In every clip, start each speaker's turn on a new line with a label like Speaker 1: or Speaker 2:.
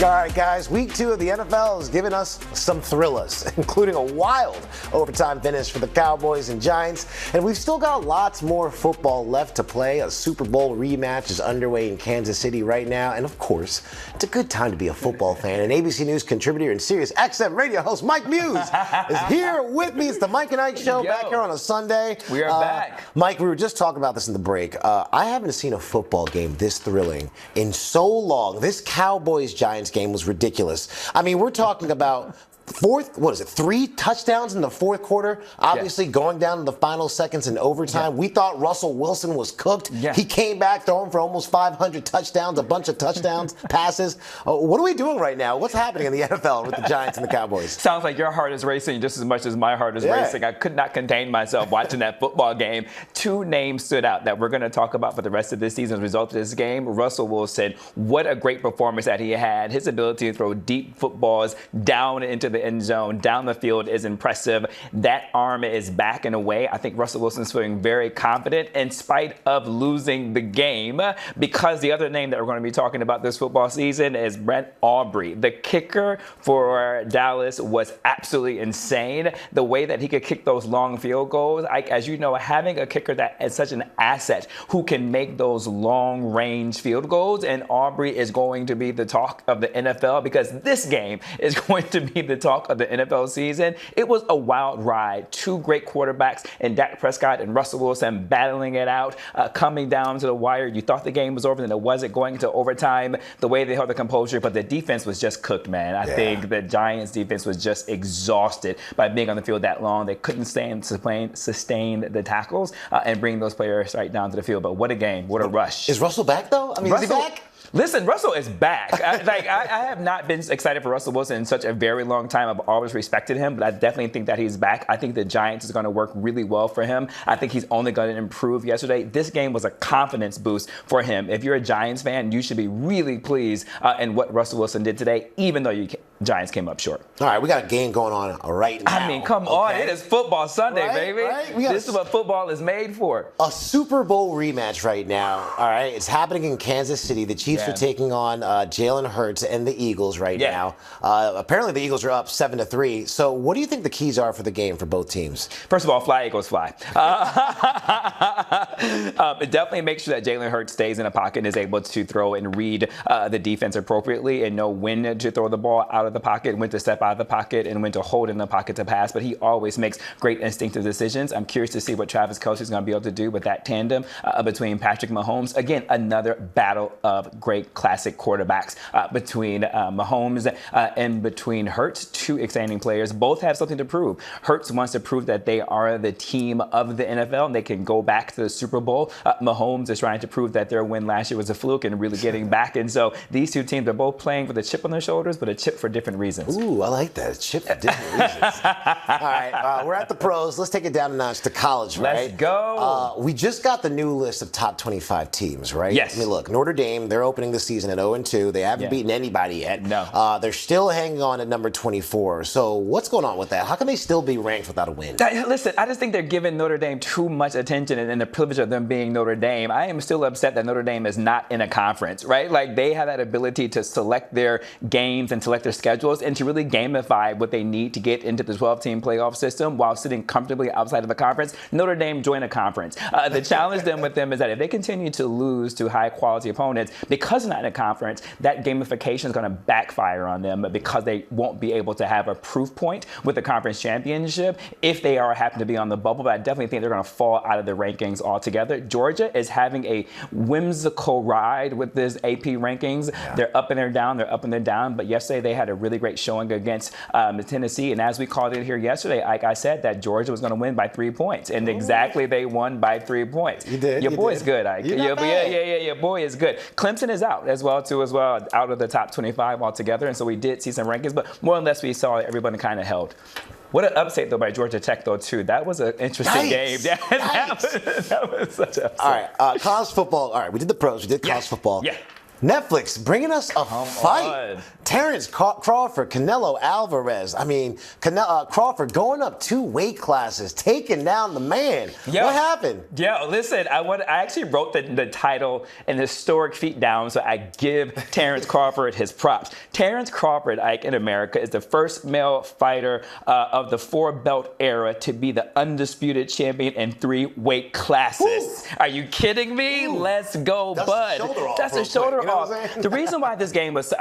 Speaker 1: All right, guys, week 2 of the NFL has given us some thrillers, including a wild overtime finish for the Cowboys and Giants. And we've still got lots more football left to play. A Super Bowl rematch is underway in Kansas City right now. And of course, it's a good time to be a football fan. And ABC News contributor and Sirius XM radio host Mike Muse is here with me. It's the Mike and Ike Show back here on a Sunday.
Speaker 2: We are back.
Speaker 1: Mike, we were just talking about this in the break. I haven't seen a football game this thrilling in so long. This Cowboys-Giants game was ridiculous. I mean, we're talking about 3 touchdowns in the fourth quarter, obviously going down to the final seconds in overtime. We thought Russell Wilson was cooked. He came back throwing for almost 500 touchdowns, a bunch of touchdowns, passes. What are we doing right now? What's happening in the NFL with the Giants and the Cowboys?
Speaker 2: Sounds like your heart is racing just as much as my heart is racing. I could not contain myself watching that football game. 2 names stood out that we're going to talk about for the rest of this season as a result of this game. Russell Wilson, what a great performance that he had. His ability to throw deep footballs down into the end zone, down the field is impressive. That arm is back in a way. I think Russell Wilson's feeling very confident in spite of losing the game, because the other name that we're going to be talking about this football season is Brent Aubrey. The kicker for Dallas was absolutely insane. The way that he could kick those long field goals, as you know, having a kicker that is such an asset who can make those long range field goals, and Aubrey is going to be the talk of the NFL because this game is going to be the talk of the NFL season. It was a wild ride. 2 great quarterbacks in Dak Prescott and Russell Wilson battling it out, coming down to the wire. You thought the game was over, and it wasn't going into overtime. The way they held the composure, but the defense was just cooked, man. I think the Giants defense was just exhausted by being on the field that long. They couldn't sustain the tackles and bring those players right down to the field. But what a game. What a rush.
Speaker 1: Is Russell back, though? I mean, is he back?
Speaker 2: Listen, Russell is back. I have not been excited for Russell Wilson in such a very long time. I've always respected him, but I definitely think that he's back. I think the Giants is going to work really well for him. I think he's only going to improve yesterday. This game was a confidence boost for him. If you're a Giants fan, you should be really pleased in what Russell Wilson did today, even though Giants came up short.
Speaker 1: All right, we got a game going on right now.
Speaker 2: I mean, come on. It is football Sunday, baby.
Speaker 1: Right?
Speaker 2: This is what football is made for.
Speaker 1: A Super Bowl rematch right now. All right, it's happening in Kansas City. The Chiefs are taking on Jalen Hurts and the Eagles right now. Apparently, the Eagles are up 7-3. So what do you think the keys are for the game for both teams?
Speaker 2: First of all, fly, Eagles, fly. Definitely make sure that Jalen Hurts stays in the pocket and is able to throw and read the defense appropriately and know when to throw the ball out of the pocket, when to step out of the pocket, and when to hold in the pocket to pass. But he always makes great instinctive decisions. I'm curious to see what Travis Kelce is going to be able to do with that tandem between Patrick Mahomes. Again, another battle of great classic quarterbacks between Mahomes and between Hurts. 2 exciting players. Both have something to prove. Hurts wants to prove that they are the team of the NFL and they can go back to the Super Bowl. Mahomes is trying to prove that their win last year was a fluke and really getting back. And so these 2 teams are both playing with a chip on their shoulders, but a chip for different reasons.
Speaker 1: Ooh, I like that. A chip for different reasons. All right, we're at the pros. Let's take it down a notch to college, right?
Speaker 2: Let's go.
Speaker 1: We just got the new list of top 25 teams, right?
Speaker 2: Yes.
Speaker 1: I mean, look, Notre Dame, they're opening the season at 0-2. They haven't beaten anybody yet.
Speaker 2: No.
Speaker 1: They're still hanging on at number 24. So what's going on with that? How can they still be ranked without a win?
Speaker 2: Listen, I just think they're giving Notre Dame too much attention and the privilege of them being Notre Dame. I am still upset that Notre Dame is not in a conference, right? Like, they have that ability to select their games and select their schedules and to really gamify what they need to get into the 12-team playoff system while sitting comfortably outside of the conference. Notre Dame joined a conference. The challenge then with them is that if they continue to lose to high-quality opponents, because they're not in a conference, that gamification is going to backfire on them because they won't be able to have a proof point with the conference championship if they happen to be on the bubble. But I definitely think they're going to fall out of the rankings altogether. Georgia is having a whimsical ride with this AP rankings. They're up and they're down. They're up and they're down. But yesterday they had a really great showing against Tennessee. And as we called it here yesterday, like I said, that Georgia was going to win by 3 points. And exactly they won by 3 points.
Speaker 1: You did.
Speaker 2: Your boy's good, Ike. Your boy is good. Clemson is out as well, out of the top 25 altogether. And so we did see some rankings, but more or less we saw everybody kind of held. What an upset, though, by Georgia Tech, though, too. That was an interesting game. That was such an upset.
Speaker 1: All right, college football. All right, we did the pros. We did college football.
Speaker 2: Yeah.
Speaker 1: Netflix bringing us a fight.
Speaker 2: on.
Speaker 1: Terrence Crawford, Canelo Alvarez. I mean, Crawford going up 2 weight classes, taking down the man.
Speaker 2: Yeah.
Speaker 1: What happened?
Speaker 2: Yeah, listen, I actually wrote the title an historic feat down, so I give Terrence Crawford his props. Terrence Crawford, Ike, in America, is the first male fighter of the 4-belt era to be the undisputed champion in 3 weight classes. Ooh. Are you kidding me? Ooh. Let's go,
Speaker 1: That's
Speaker 2: bud.
Speaker 1: That's a shoulder off.
Speaker 2: The reason why this game was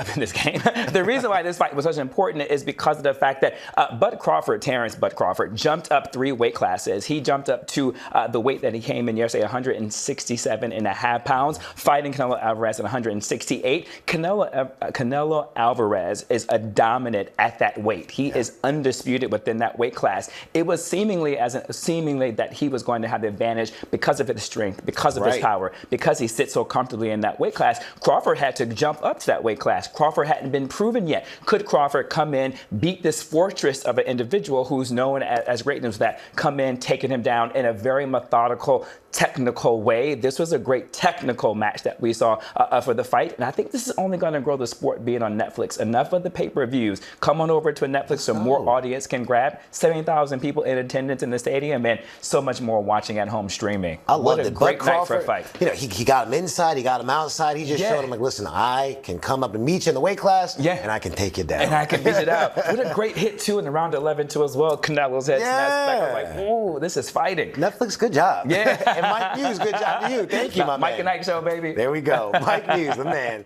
Speaker 2: the reason why this fight was such important is because of the fact that Terrence Bud Crawford, jumped up 3 weight classes. He jumped up to the weight that he came in yesterday, 167.5 pounds, fighting Canelo Alvarez at 168. Canelo Alvarez is a dominant at that weight. He is undisputed within that weight class. It was seemingly that he was going to have the advantage because of his strength, because of his power, because he sits so comfortably in that weight class. Crawford had to jump up to that weight class. Crawford hadn't been proven yet. Could Crawford come in, beat this fortress of an individual who's known as greatness, that come in, taking him down in a very methodical, technical way? This was a great technical match that we saw for the fight, and I think this is only going to grow the sport being on Netflix. Enough of the pay-per-views. Come on over to Netflix so more audience can grab. 70,000 people in attendance in the stadium, and so much more watching at home streaming.
Speaker 1: I love it.
Speaker 2: What a great night for a fight.
Speaker 1: You know, he got him inside, he got him outside. He just showed him, like, listen, I can come up and meet you in the weight class, and I can take you down.
Speaker 2: And I can beat it out. What a great hit, too, in the round 11, too, as well. Canelo's head snapped back. I'm like, ooh, this is fighting.
Speaker 1: Netflix, good job.
Speaker 2: Yeah.
Speaker 1: And Mike Muse, good job to you. Thank you, my man.
Speaker 2: Mike and Ike Show, baby.
Speaker 1: There we go. Mike Muse, the man.